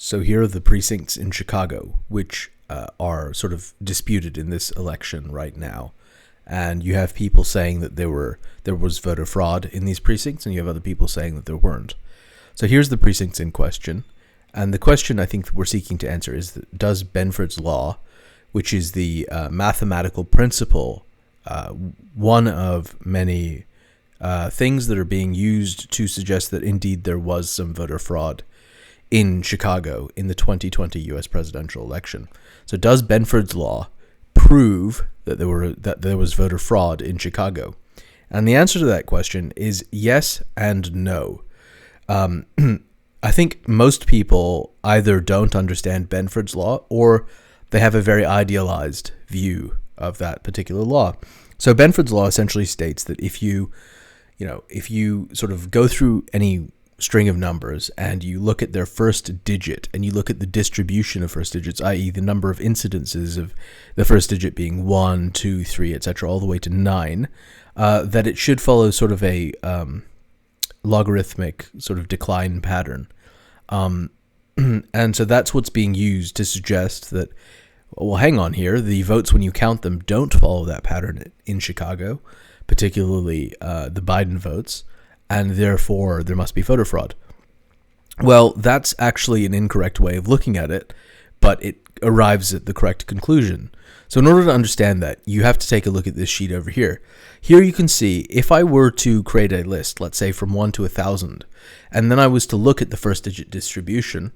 So here are the precincts in Chicago, which are sort of disputed in this election right now. And you have people saying that there was voter fraud in these precincts, and you have other people saying that there weren't. So here's the precincts in question. And the question I think we're seeking to answer is, does Benford's law, which is the mathematical principle, one of many things that are being used to suggest that indeed there was some voter fraud in Chicago in the 2020 U.S. presidential election. So does Benford's law prove that there was voter fraud in Chicago? And the answer to that question is yes and no. I think most people either don't understand Benford's law or they have a very idealized view of that particular law. So Benford's law essentially states that if you sort of go through any string of numbers and you look at their first digit and you look at the distribution of first digits, i.e. the number of incidences of the first digit being 1, 2, 3, etc., all the way to 9, that it should follow sort of a logarithmic sort of decline pattern. And so that's what's being used to suggest that, well, hang on here, the votes when you count them don't follow that pattern in Chicago, particularly the Biden votes, and therefore there must be voter fraud. Well, that's actually an incorrect way of looking at it, but it arrives at the correct conclusion. So in order to understand that, you have to take a look at this sheet over here. Here you can see, if I were to create a list, let's say from 1 to 1,000, and then I was to look at the first digit distribution,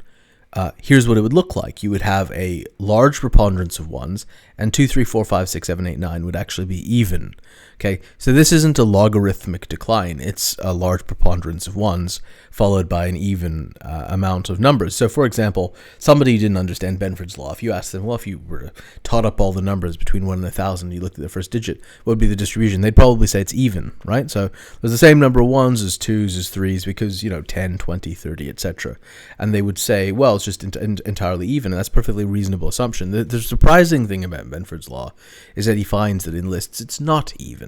here's what it would look like. You would have a large preponderance of ones, and 2, 3, 4, 5, 6, 7, 8, 9 would actually be even. Okay, so this isn't a logarithmic decline. It's a large preponderance of ones followed by an even amount of numbers. So, for example, somebody who didn't understand Benford's law, if you asked them, well, if you were to tot up all the numbers between 1 and 1,000, you looked at the first digit, what would be the distribution? They'd probably say it's even, right? So there's the same number of ones as twos as threes because, 10, 20, 30, etc. And they would say, well, it's just entirely even, and that's a perfectly reasonable assumption. The surprising thing about Benford's law is that he finds that in lists it's not even.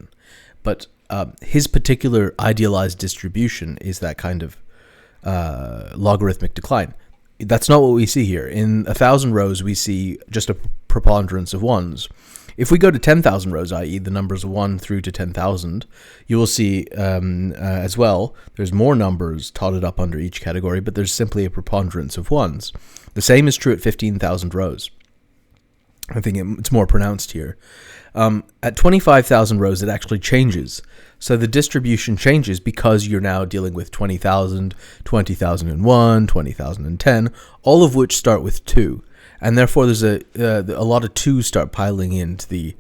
But his particular idealized distribution is that kind of logarithmic decline. That's not what we see here. In 1,000 rows, we see just a preponderance of ones. If we go to 10,000 rows, i.e. the numbers 1 through to 10,000, you will see as well, there's more numbers totted up under each category, but there's simply a preponderance of ones. The same is true at 15,000 rows. I think it's more pronounced here. At 25,000 rows, it actually changes. So the distribution changes because you're now dealing with 20,000, 20,001, 20,010, all of which start with 2. And therefore, there's a lot of 2s start piling into the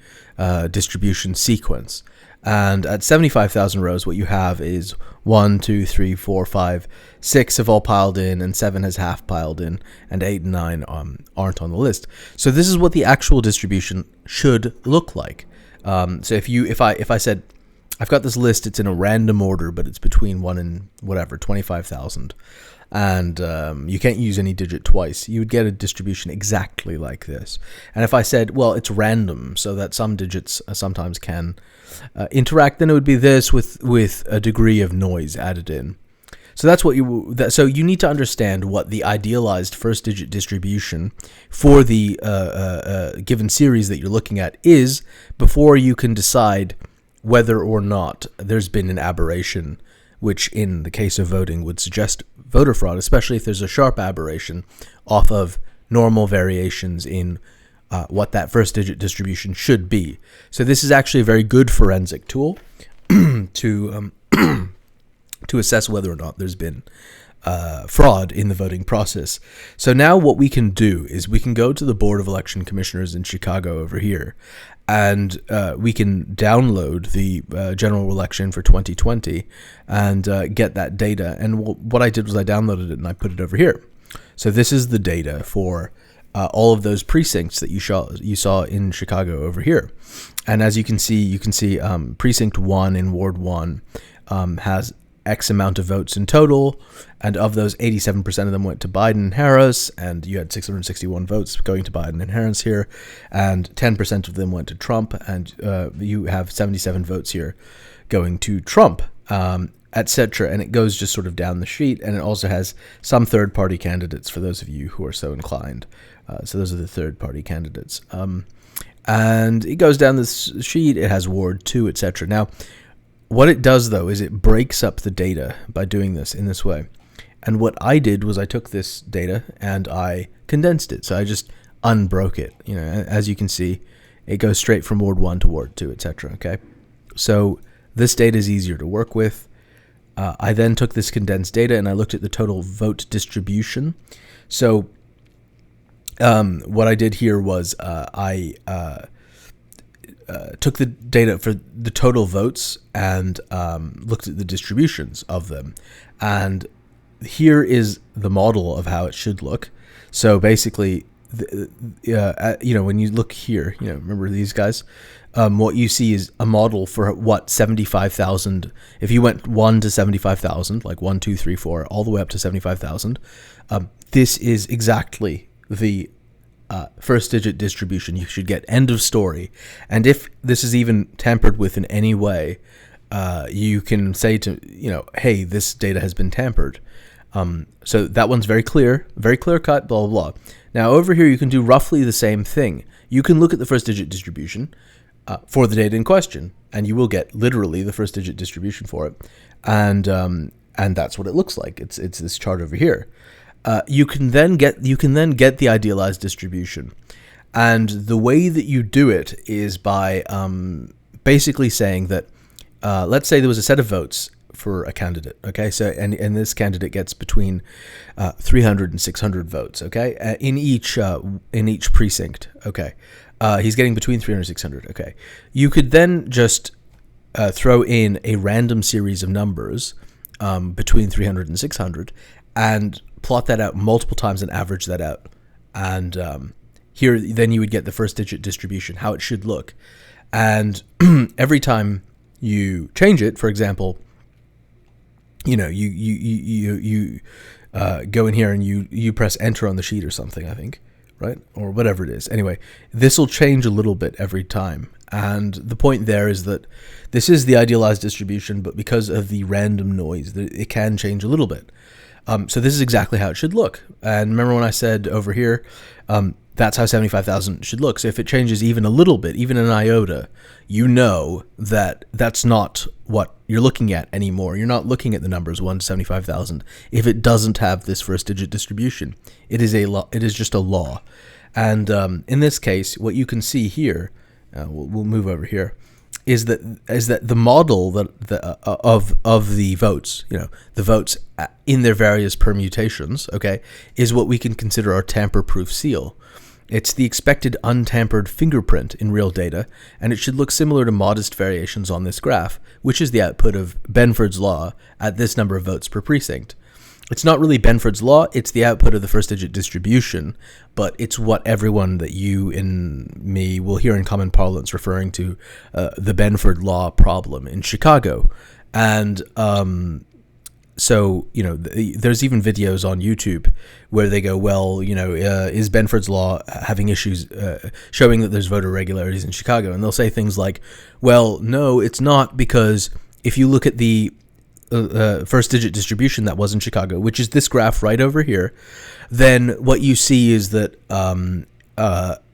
distribution sequence. And at 75,000 rows, what you have is 1, 2, 3, 4, 5, 6 have all piled in, and 7 has half piled in, and 8 and 9 aren't on the list. So this is what the actual distribution should look like. So if I said, I've got this list, it's in a random order, but it's between 1 and whatever, 25,000, and you can't use any digit twice, you would get a distribution exactly like this. And if I said, well, it's random, so that some digits sometimes can interact, then it would be this with a degree of noise added in. So that's what so you need to understand what the idealized first digit distribution for the given series that you're looking at is before you can decide whether or not there's been an aberration, which in the case of voting would suggest voter fraud, especially if there's a sharp aberration off of normal variations in what that first digit distribution should be. So this is actually a very good forensic tool to assess whether or not there's been fraud in the voting process. So now what we can do is we can go to the Board of Election Commissioners in Chicago over here, and we can download the general election for 2020 and get that data. And what I did was I downloaded it and I put it over here. So this is the data for all of those precincts that you saw in Chicago over here. And as you can see Precinct 1 in Ward 1 has X amount of votes in total, and of those, 87% of them went to Biden and Harris, and you had 661 votes going to Biden and Harris here, and 10% of them went to Trump, and you have 77 votes here going to Trump. etc. And it goes just sort of down the sheet, and it also has some third-party candidates for those of you who are so inclined. So those are the third-party candidates. And it goes down this sheet. It has Ward 2, etc. Now, what it does, though, is it breaks up the data by doing this in this way. And what I did was I took this data and I condensed it. So I just unbroke it. You know, as you can see, it goes straight from Ward 1 to Ward 2, etc. Okay, so this data is easier to work with. I then took this condensed data and I looked at the total vote distribution. So what I did here was I took the data for the total votes and looked at the distributions of them. And here is the model of how it should look. So basically, when you look here, remember these guys? What you see is a model for 75,000. If you went 1 to 75,000, like 1, 2, 3, 4, all the way up to 75,000, this is exactly the first digit distribution you should get. End of story. And if this is even tampered with in any way, you can say to, hey, this data has been tampered. So that one's very clear cut, blah, blah, blah. Now over here, you can do roughly the same thing. You can look at the first digit distribution for the data in question, and you will get literally the first digit distribution for it. And that's what it looks like. It's this chart over here. You can then get the idealized distribution, and the way that you do it is by basically saying that let's say there was a set of votes for a candidate, okay? So and this candidate gets between 300 and 600 votes, okay? In each precinct, okay? He's getting between 300 and 600, okay? You could then just throw in a random series of numbers between 300 and 600 and plot that out multiple times and average that out. And here, then you would get the first digit distribution, how it should look. And every time you change it, for example, you go in here and you press enter on the sheet or something, I think, right? Or whatever it is. Anyway, this will change a little bit every time. And the point there is that this is the idealized distribution, but because of the random noise, it can change a little bit. So this is exactly how it should look. And remember when I said over here, that's how 75,000 should look. So if it changes even a little bit, even an iota, you know that that's not what you're looking at anymore. You're not looking at the numbers 1 to 75,000 if it doesn't have this first digit distribution. It is just a law. And in this case, what you can see here, we'll move over here, is that the model of the votes, the votes in their various permutations, okay, is what we can consider our tamper-proof seal. It's the expected untampered fingerprint in real data, and it should look similar to modest variations on this graph, which is the output of Benford's law at this number of votes per precinct. It's not really Benford's law, it's the output of the first digit distribution, but it's what everyone that you and me will hear in common parlance referring to the Benford law problem in Chicago. And so, there's even videos on YouTube where they go, well, is Benford's law having issues showing that there's voter irregularities in Chicago? And they'll say things like, well, no, it's not, because if you look at the first digit distribution that was in Chicago, which is this graph right over here, then what you see is that,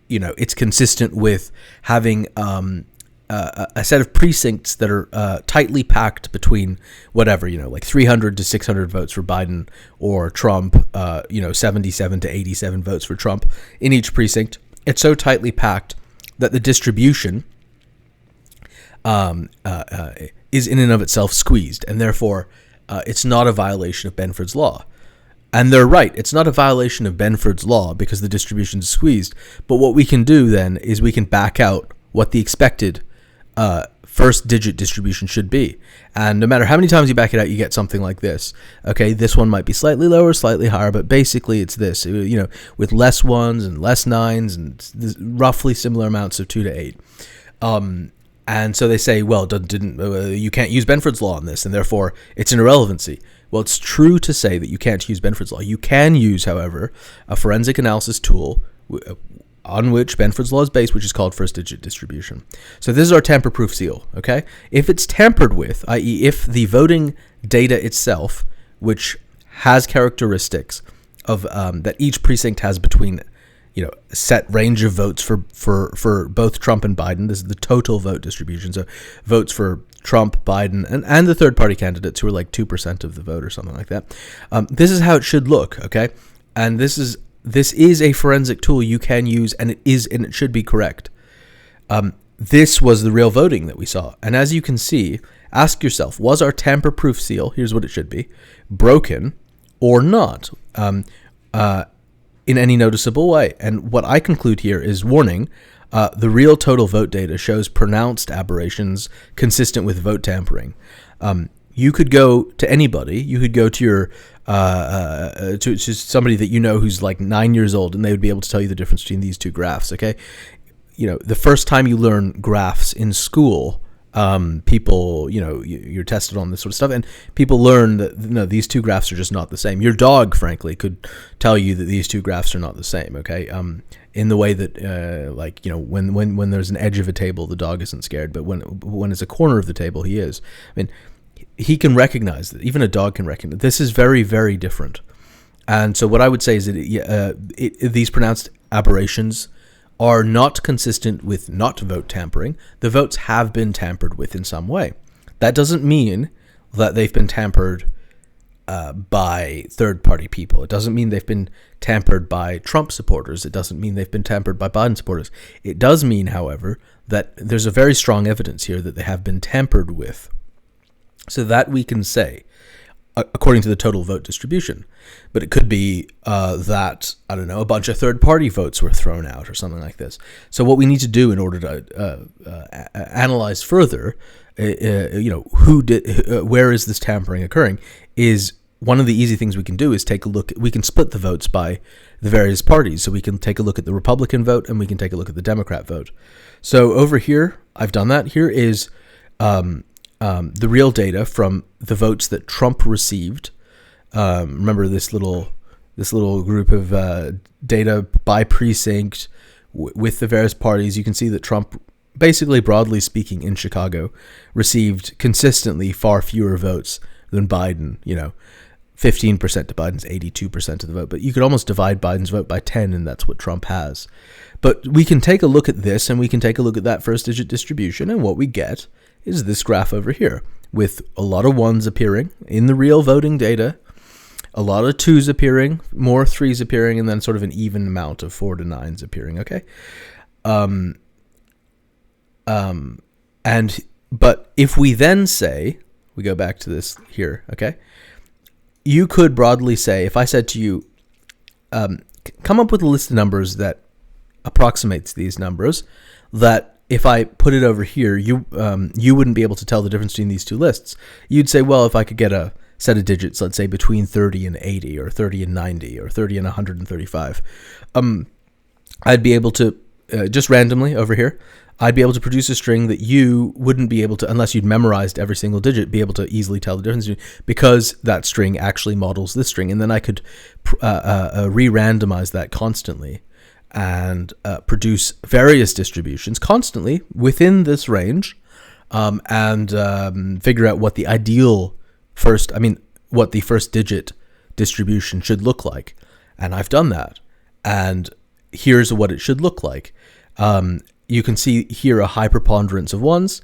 it's consistent with having a set of precincts that are tightly packed between whatever, like 300 to 600 votes for Biden or Trump, 77 to 87 votes for Trump in each precinct. It's so tightly packed that the distribution is in and of itself squeezed, and therefore it's not a violation of Benford's law. And they're right, it's not a violation of Benford's law because the distribution is squeezed, but what we can do then is we can back out what the expected first digit distribution should be. And no matter how many times you back it out, you get something like this. Okay, this one might be slightly lower, slightly higher, but basically it's this, with less ones and less nines and roughly similar amounts of 2 to 8. And so they say, well, you can't use Benford's law on this, and therefore it's an irrelevancy. Well, it's true to say that you can't use Benford's law. You can use, however, a forensic analysis tool on which Benford's law is based, which is called first digit distribution. So this is our tamper-proof seal, okay? If it's tampered with, i.e. if the voting data itself, which has characteristics of that each precinct has between, a set range of votes for both Trump and Biden. This is the total vote distribution. So votes for Trump, Biden, and the third party candidates who are like 2% of the vote or something like that. This is how it should look. Okay. And this is a forensic tool you can use, and it should be correct. This was the real voting that we saw. And as you can see, ask yourself, was our tamper-proof seal, here's what it should be, broken or not in any noticeable way? And what I conclude here is, warning, the real total vote data shows pronounced aberrations consistent with vote tampering. You could go to anybody. You could go to your to somebody that you know who's like 9 years old, and they would be able to tell you the difference between these two graphs. Okay, the first time you learn graphs in school, people, you're tested on this sort of stuff, and people learn that these two graphs are just not the same. Your dog, frankly, could tell you that these two graphs are not the same. Okay, in the way that, when there's an edge of a table, the dog isn't scared, but when it's a corner of the table, he is. I mean, he can recognize that. Even a dog can recognize. This is very, very different. And so what I would say is that these pronounced aberrations are not consistent with not vote tampering. The votes have been tampered with in some way. That doesn't mean that they've been tampered by third-party people. It doesn't mean they've been tampered by Trump supporters. It doesn't mean they've been tampered by Biden supporters. It does mean, however, that there's a very strong evidence here that they have been tampered with, so that we can say, according to the total vote distribution. But it could be that, I don't know, a bunch of third-party votes were thrown out or something like this. So what we need to do in order to analyze further, where is this tampering occurring, is one of the easy things we can do is take a look. We can split the votes by the various parties. So we can take a look at the Republican vote, and we can take a look at the Democrat vote. So over here, I've done that. Here is the real data from the votes that Trump received. Remember this little group of data by precinct with the various parties. You can see that Trump, basically broadly speaking, in Chicago, received consistently far fewer votes than Biden. 15% to Biden's 82% of the vote. But you could almost divide Biden's vote by 10, and that's what Trump has. But we can take a look at this, and we can take a look at that first digit distribution, and what we get is this graph over here, with a lot of ones appearing in the real voting data, a lot of twos appearing, more threes appearing, and then sort of an even amount of 4 to 9s appearing. Okay. But if we then say, we go back to this here, okay, you could broadly say, if I said to you, come up with a list of numbers that approximates these numbers, that if I put it over here, you wouldn't be able to tell the difference between these two lists. You'd say, well, if I could get a set of digits, let's say between 30 and 80, or 30 and 90, or 30 and 135, I'd be able to, just randomly over here, I'd be able to produce a string that you wouldn't be able to, unless you'd memorized every single digit, be able to easily tell the difference, because that string actually models this string. And then I could re-randomize that constantly and produce various distributions constantly within this range, and figure out what the ideal what the first digit distribution should look like. And I've done that. And here's what it should look like. You can see here a high preponderance of ones,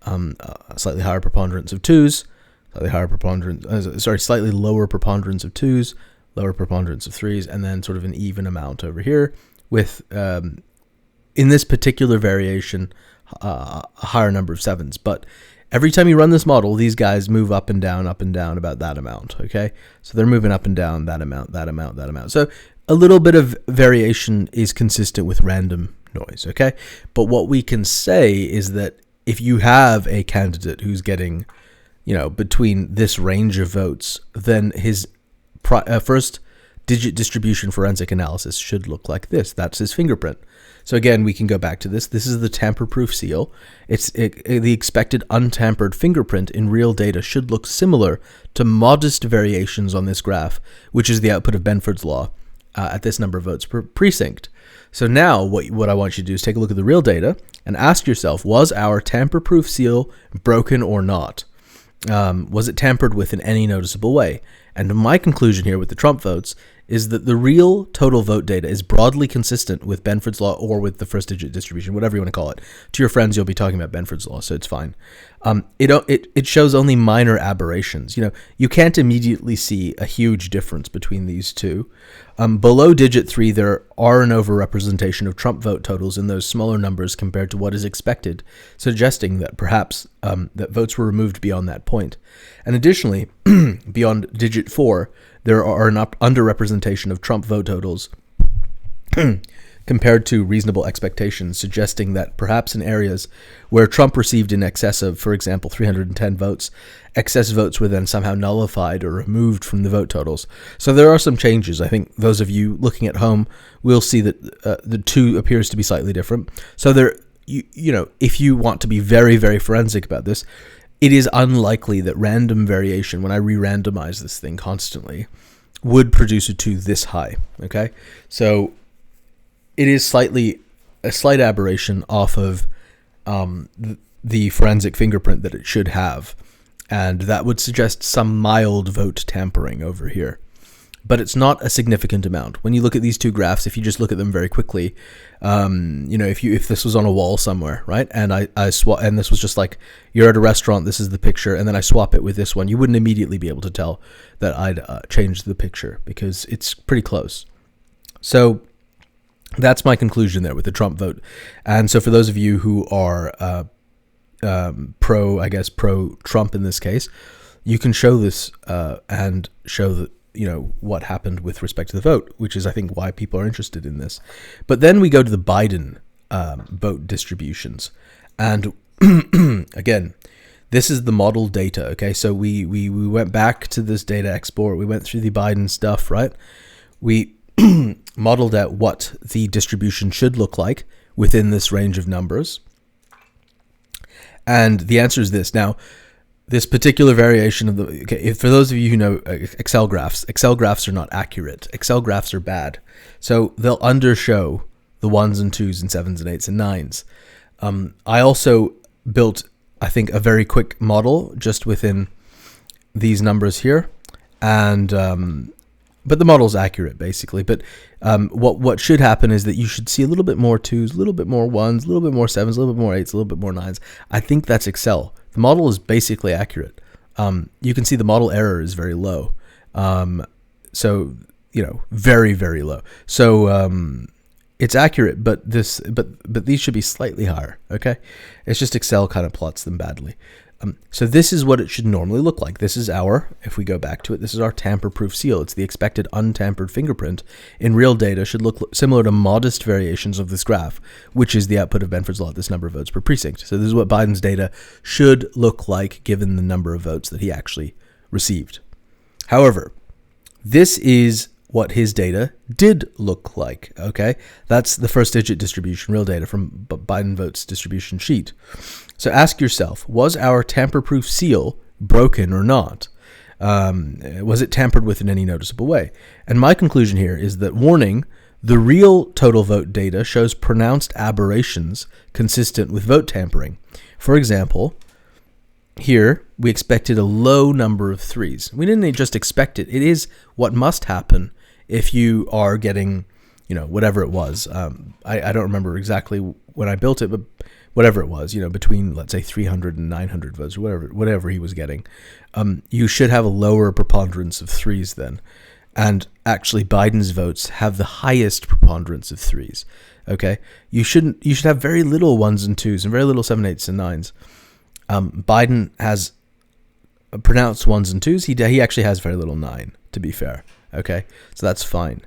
a slightly higher preponderance of twos, slightly lower preponderance of twos, lower preponderance of threes, and then sort of an even amount over here with, in this particular variation, a higher number of sevens. But every time you run this model, these guys move up and down about that amount, okay? So they're moving up and down that amount. So a little bit of variation is consistent with random noise, okay? But what we can say is that if you have a candidate who's getting, between this range of votes, then his first digit distribution forensic analysis should look like this. That's his fingerprint. So again, we can go back to this. This is the tamper-proof seal. The expected untampered fingerprint in real data should look similar to modest variations on this graph, which is the output of Benford's law at this number of votes per precinct. So now what I want you to do is take a look at the real data and ask yourself, was our tamper-proof seal broken or not? Was it tampered with in any noticeable way? And my conclusion here with the Trump votes is that the real total vote data is broadly consistent with Benford's law or with the first digit distribution, whatever you want to call it. To your friends, you'll be talking about Benford's law, so it's fine. It shows only minor aberrations. You can't immediately see a huge difference between these two. Below digit 3, there are an overrepresentation of Trump vote totals in those smaller numbers compared to what is expected, suggesting that perhaps that votes were removed beyond that point. And additionally, beyond digit 4, there are an underrepresentation of Trump vote totals compared to reasonable expectations, suggesting that perhaps in areas where Trump received in excess of, for example, 310 votes, excess votes were then somehow nullified or removed from the vote totals. So there are some changes. I think those of you looking at home will see that the two appears to be slightly different. So there, if you want to be very, very forensic about this, it is unlikely that random variation, when I re-randomize this thing constantly, would produce a 2 this high, okay? So it is a slight aberration off of the forensic fingerprint that it should have, and that would suggest some mild vote tampering over here. But it's not a significant amount. When you look at these two graphs, if you just look at them very quickly, if this was on a wall somewhere, right, and and this was just like you're at a restaurant, this is the picture, and then I swap it with this one, you wouldn't immediately be able to tell that I'd changed the picture because it's pretty close. So that's my conclusion there with the Trump vote. And so for those of you who are pro-Trump in this case, you can show this and show that what happened with respect to the vote, which is, I think, why people are interested in this. But then we go to the Biden vote distributions. And again, this is the model data, okay? So we went back to this data export. We went through the Biden stuff, right? We modeled out what the distribution should look like within this range of numbers. And the answer is this. Now, this particular variation of for those of you who know Excel graphs are not accurate. Excel graphs are bad. So they'll undershow the 1s and 2s and 7s and 8s and 9s. I also built, I think, a very quick model just within these numbers here. And but the model's accurate, basically. But what should happen is that you should see a little bit more 2s, a little bit more 1s, a little bit more 7s, a little bit more 8s, a little bit more 9s. I think that's Excel. The model is basically accurate. You can see the model error is very low. So, very, very low. So it's accurate, but these should be slightly higher, okay? It's just Excel kind of plots them badly. So this is what it should normally look like. This is if we go back to it, this is our tamper-proof seal. It's the expected untampered fingerprint. In real data, should look similar to modest variations of this graph, which is the output of Benford's law, this number of votes per precinct. So this is what Biden's data should look like given the number of votes that he actually received. However, this is what his data did look like, okay? That's the first digit distribution, real data from Biden votes distribution sheet. So ask yourself, was our tamper-proof seal broken or not? Was it tampered with in any noticeable way? And my conclusion here is that, warning, the real total vote data shows pronounced aberrations consistent with vote tampering. For example, here we expected a low number of 3s. We didn't just expect it. It is what must happen if you are getting, whatever it was. I don't remember exactly when I built it, but whatever it was, between, let's say, 300 and 900 votes, or whatever he was getting, you should have a lower preponderance of 3s then. And actually, Biden's votes have the highest preponderance of 3s, okay? You should have very little 1s and 2s and very little 7, 8s, and 9s. Biden has pronounced 1s and 2s. He actually has very little 9, to be fair, okay? So that's fine.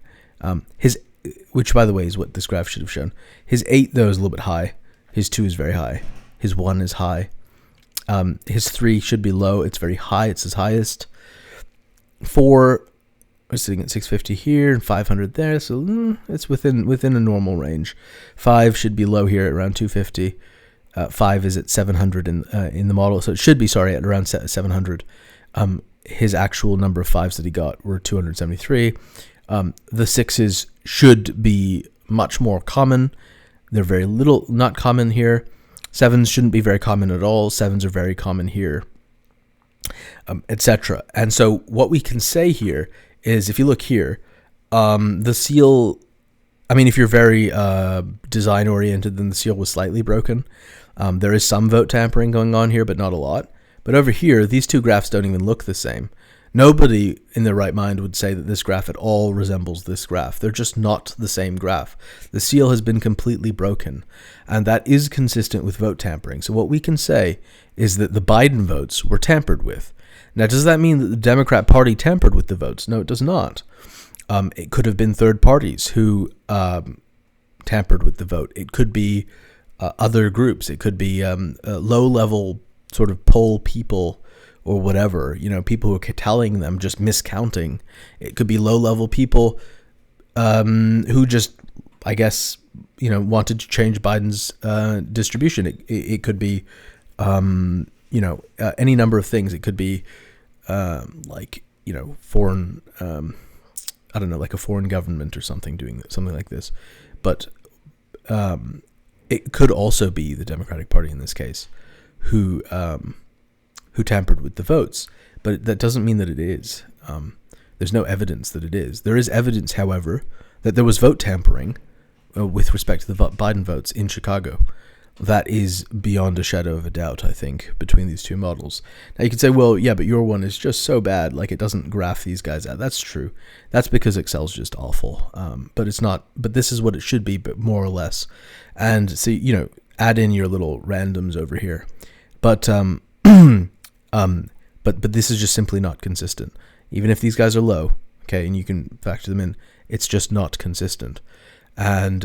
Which, by the way, is what this graph should have shown. His 8, though, is a little bit high. His 2 is very high. His 1 is high. His 3 should be low. It's very high. It's his highest. 4, we're sitting at 650 here and 500 there. So it's within a normal range. 5 should be low here at around 250. 5 is at 700 in the model. So it should be, at around 700. His actual number of 5s that he got were 273. The 6s should be much more common. They're very little, not common here. 7s shouldn't be very common at all. 7s are very common here. etc. And so what we can say here is, if you look here, the seal, I mean, if you're very design oriented, then the seal was slightly broken. There is some vote tampering going on here, but not a lot. But over here, these two graphs don't even look the same. Nobody in their right mind would say that this graph at all resembles this graph. They're just not the same graph. The seal has been completely broken, and that is consistent with vote tampering. So what we can say is that the Biden votes were tampered with. Now, does that mean that the Democrat Party tampered with the votes? No, it does not. It could have been third parties who tampered with the vote. It could be other groups. It could be low-level sort of poll people or whatever, people who are telling them, just miscounting. It could be low-level people who just, I guess, wanted to change Biden's distribution. It could be, any number of things. It could be foreign, I don't know, like a foreign government or something doing something like this. But it could also be the Democratic Party in this case who tampered with the votes, but that doesn't mean that it is. There's no evidence that it is. There is evidence, however, that there was vote tampering with respect to the Biden votes in Chicago. That is beyond a shadow of a doubt, I think, between these two models. Now, you could say, well, yeah, but your one is just so bad, like it doesn't graph these guys out. That's true. That's because Excel's just awful. But it's not, but this is what it should be, but more or less. And so, add in your little randoms over here. But but this is just simply not consistent. Even if these guys are low, okay, and you can factor them in, it's just not consistent. And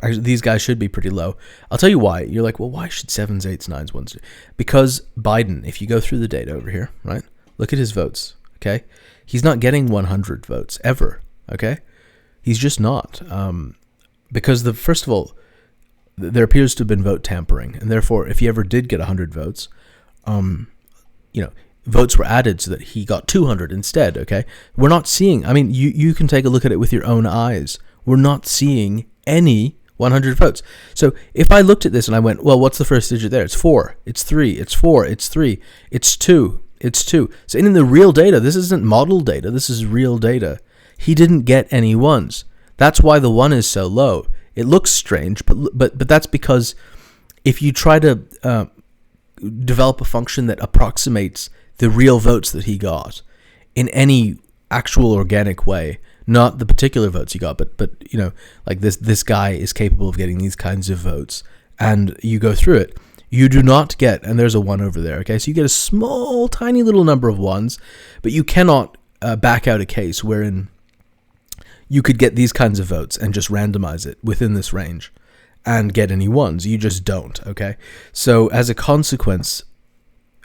actually, these guys should be pretty low. I'll tell you why. You're like, well, why should 7s, 8s, 9s, 1s? Because Biden, if you go through the data over here, right, look at his votes, okay? He's not getting 100 votes ever, okay? He's just not. Because first of all, there appears to have been vote tampering, and therefore, if he ever did get 100 votes, votes were added so that he got 200 instead, okay? We're not seeing, I mean, you can take a look at it with your own eyes. We're not seeing any 100 votes. So if I looked at this and I went, well, what's the first digit there? It's 4, it's 3, it's 4, it's 3, it's 2, it's 2. So in the real data, this isn't model data, this is real data. He didn't get any 1s. That's why the 1 is so low. It looks strange, but that's because if you try to develop a function that approximates the real votes that he got in any actual organic way, not the particular votes he got, but like this guy is capable of getting these kinds of votes, and you go through it, you do not get, and there's a 1 over there, okay? So you get a small, tiny little number of 1s, but you cannot back out a case wherein you could get these kinds of votes and just randomize it within this range and get any 1s. You just don't, okay? So as a consequence,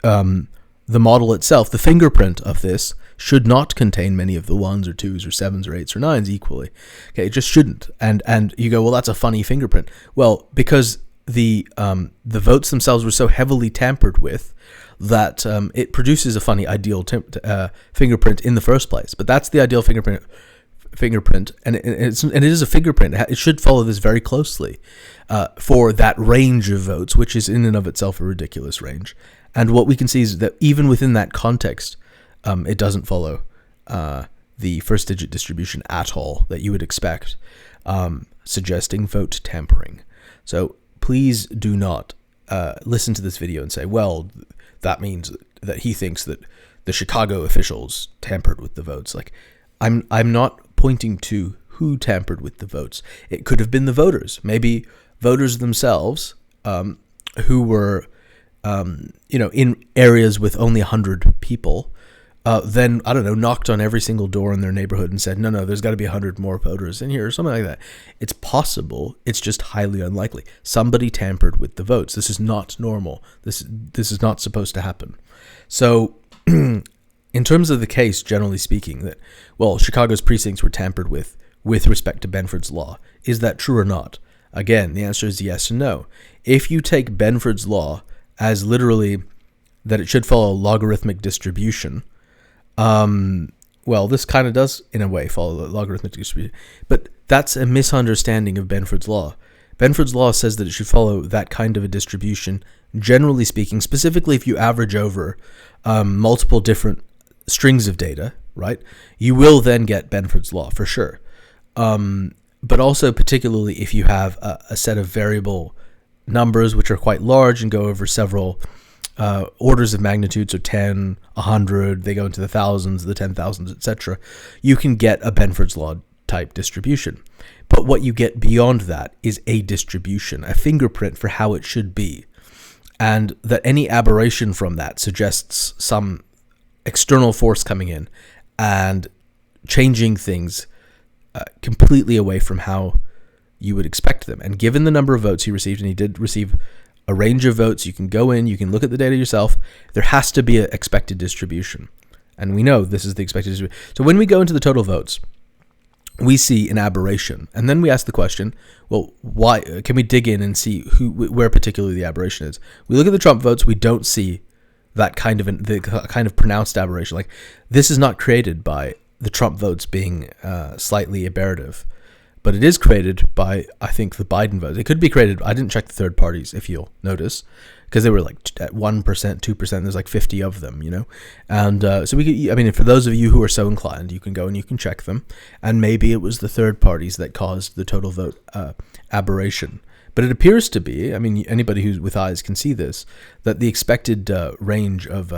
the model itself, the fingerprint of this, should not contain many of the 1s or 2s or 7s or 8s or 9s equally. Okay, it just shouldn't. And you go, well, that's a funny fingerprint. Well, because the votes themselves were so heavily tampered with that it produces a funny ideal fingerprint in the first place. But that's the ideal fingerprint, and it is a fingerprint. It should follow this very closely for that range of votes, which is in and of itself a ridiculous range. And what we can see is that even within that context, it doesn't follow the first digit distribution at all that you would expect, suggesting vote tampering. So please do not listen to this video and say, well, that means that he thinks that the Chicago officials tampered with the votes. Like, I'm not pointing to who tampered with the votes. It could have been the voters, maybe voters themselves, who were, in areas with only 100 people, then, I don't know, knocked on every single door in their neighborhood and said, no, there's got to be 100 more voters in here, or something like that. It's possible. It's just highly unlikely. Somebody tampered with the votes. This is not normal. This is not supposed to happen. So, in terms of the case, generally speaking, that, well, Chicago's precincts were tampered with respect to Benford's law, is that true or not? Again, the answer is yes and no. If you take Benford's law as literally that it should follow logarithmic distribution, well, this kind of does, in a way, follow the logarithmic distribution, but that's a misunderstanding of Benford's law. Benford's law says that it should follow that kind of a distribution generally speaking, specifically if you average over multiple different strings of data, right, you will then get Benford's law for sure. But also particularly if you have a set of variable numbers which are quite large and go over several orders of magnitude, so 10, 100, they go into the thousands, the 10,000s, etc., you can get a Benford's law type distribution. But what you get beyond that is a distribution, a fingerprint for how it should be. And that any aberration from that suggests some external force coming in and changing things completely away from how you would expect them. And given the number of votes he received, and he did receive a range of votes, you can go in, you can look at the data yourself, there has to be an expected distribution. And we know this is the expected distribution. So when we go into the total votes, we see an aberration. And then we ask the question, well, why? Can we dig in and see where particularly the aberration is? We look at the Trump votes, we don't see that kind of pronounced aberration. Like, this is not created by the Trump votes being slightly aberrative, but it is created by, I think, the Biden votes. It could be created, I didn't check the third parties, if you'll notice, because they were like at 1%, 2%, there's like 50 of them, you know? And so we could, I mean, for those of you who are so inclined, you can go and you can check them, and maybe it was the third parties that caused the total vote aberration. But it appears to be, I mean, anybody who's with eyes can see this, that the expected range of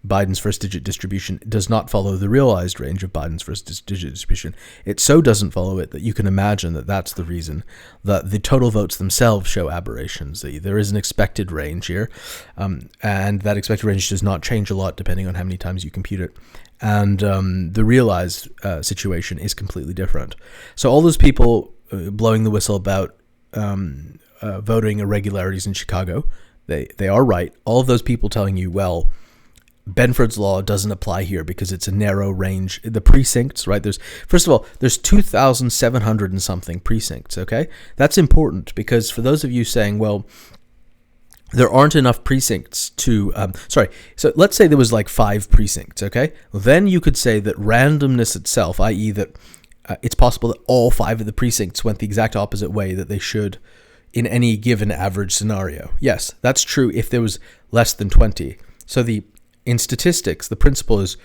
Biden's first-digit distribution does not follow the realized range of Biden's first-digit distribution. It so doesn't follow it that you can imagine that that's the reason that the total votes themselves show aberrations. There is an expected range here, and that expected range does not change a lot depending on how many times you compute it. And the realized situation is completely different. So all those people blowing the whistle about voting irregularities in Chicago, they are right. All of those people telling you, well, Benford's law doesn't apply here because it's a narrow range. The precincts, right? First of all, there's 2,700 and something precincts, okay? That's important because for those of you saying, well, there aren't enough precincts to, so let's say there was like 5 precincts, okay? Well, then you could say that randomness itself, i.e. that it's possible that all 5 of the precincts went the exact opposite way that they should in any given average scenario. Yes, that's true if there was less than 20. So in statistics, the principle is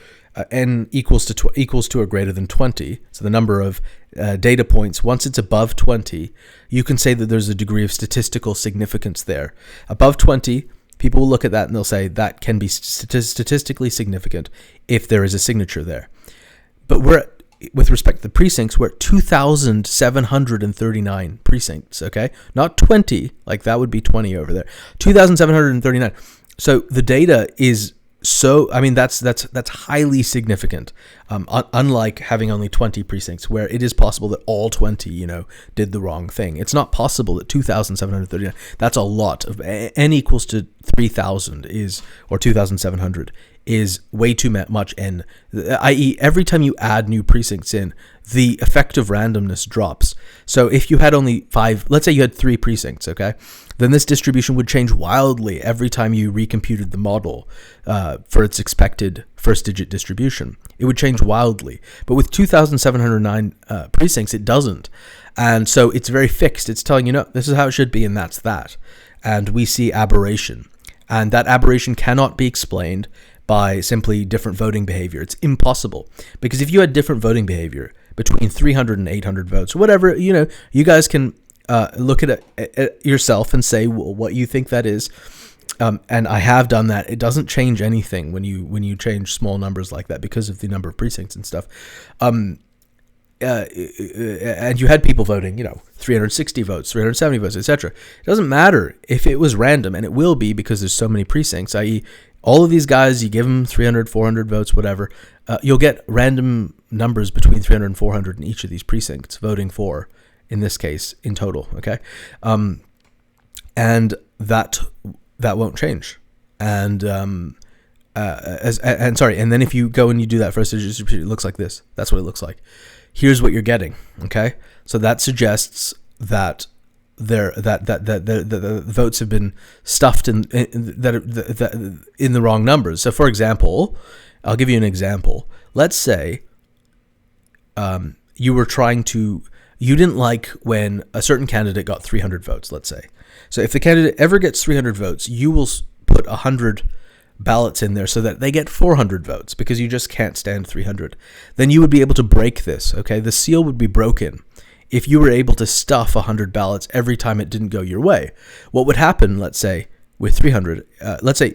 n equals to or greater than 20. So the number of data points, once it's above 20, you can say that there's a degree of statistical significance there. Above 20, people will look at that and they'll say that can be statistically significant if there is a signature there. But with respect to the precincts, we're at 2,739 precincts, okay? Not 20, like that would be 20 over there. 2,739. So the data is that's highly significant. Unlike having only 20 precincts, where it is possible that all 20, did the wrong thing. It's not possible that 2,739. That's a lot. N equals to 3,000 or 2,700 is way too much n. I.e., every time you add new precincts in, the effect of randomness drops. So if you had only 5, let's say you had 3 precincts, okay, then this distribution would change wildly every time you recomputed the model for its expected first-digit distribution. It would change wildly. But with 2,709 precincts, it doesn't. And so it's very fixed. It's telling you, no, this is how it should be, and that's that. And we see aberration. And that aberration cannot be explained by simply different voting behavior. It's impossible. Because if you had different voting behavior between 300 and 800 votes, whatever, you guys can look at it yourself and say what you think that is. And I have done that. It doesn't change anything when you change small numbers like that because of the number of precincts and stuff. And you had people voting, 360 votes, 370 votes, etc. It doesn't matter if it was random, and it will be because there's so many precincts, i.e. all of these guys, you give them 300, 400 votes, whatever, you'll get random numbers between 300 and 400 in each of these precincts voting for, in this case, in total, okay? And that won't change. And then if you go and you do that first distribution, it looks like this. That's what it looks like. Here's what you're getting, okay? So that suggests that the votes have been stuffed in the wrong numbers. So, for example, I'll give you an example. Let's say you didn't like when a certain candidate got 300 votes, let's say, So if the candidate ever gets 300 votes, you will put 100 ballots in there so that they get 400 votes because you just can't stand 300. Then you would be able to break this, okay? The seal would be broken if you were able to stuff 100 ballots every time it didn't go your way. What would happen, let's say, with 300, let's say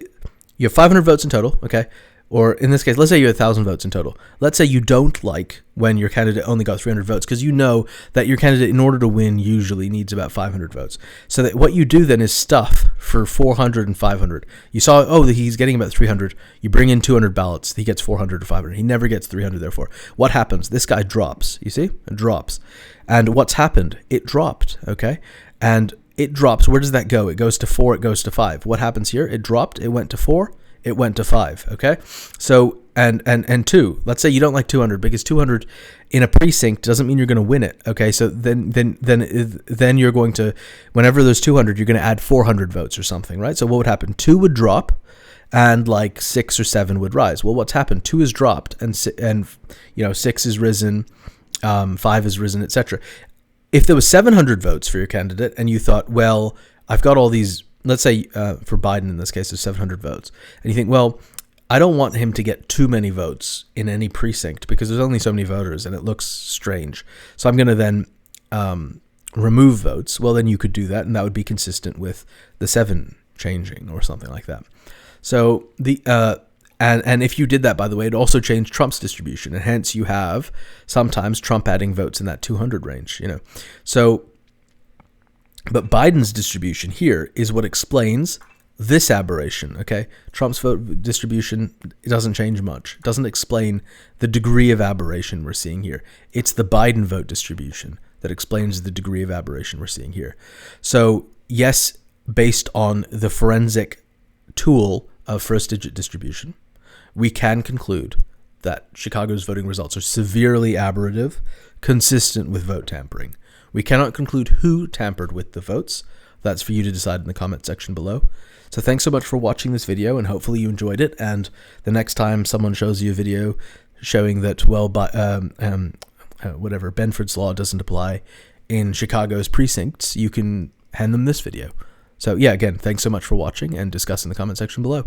you have 500 votes in total, okay? Or in this case, let's say you have 1,000 votes in total. Let's say you don't like when your candidate only got 300 votes because you know that your candidate, in order to win, usually needs about 500 votes. So that what you do then is stuff for 400 and 500. You saw, oh, he's getting about 300. You bring in 200 ballots. He gets 400 or 500. He never gets 300, therefore. What happens? This guy drops. You see? It drops. And what's happened? It dropped, okay? And it drops. Where does that go? It goes to 4. It goes to 5. What happens here? It dropped. It went to 4. It went to 5, okay? So, and 2. Let's say you don't like 200 because 200 in a precinct doesn't mean you're going to win it, okay? So then you're going to, whenever there's 200, you're going to add 400 votes or something, right? So what would happen? 2 would drop and like 6 or 7 would rise. Well, what's happened? 2 is dropped and 6 is risen, 5 is risen, etc. If there was 700 votes for your candidate and you thought, well, I've got all these, let's say for Biden in this case, there's 700 votes. And you think, well, I don't want him to get too many votes in any precinct because there's only so many voters and it looks strange. So I'm going to then remove votes. Well, then you could do that and that would be consistent with the 7 changing or something like that. So and if you did that, by the way, it also changed Trump's distribution. And hence you have sometimes Trump adding votes in that 200 range, So, but Biden's distribution here is what explains this aberration, okay? Trump's vote distribution, it doesn't change much. It doesn't explain the degree of aberration we're seeing here. It's the Biden vote distribution that explains the degree of aberration we're seeing here. So, yes, based on the forensic tool of first-digit distribution, we can conclude that Chicago's voting results are severely aberrative, consistent with vote tampering. We cannot conclude who tampered with the votes. That's for you to decide in the comment section below. So thanks so much for watching this video, and hopefully you enjoyed it. And the next time someone shows you a video showing that, well, Benford's law doesn't apply in Chicago's precincts, you can hand them this video. So yeah, again, thanks so much for watching, and discuss in the comment section below.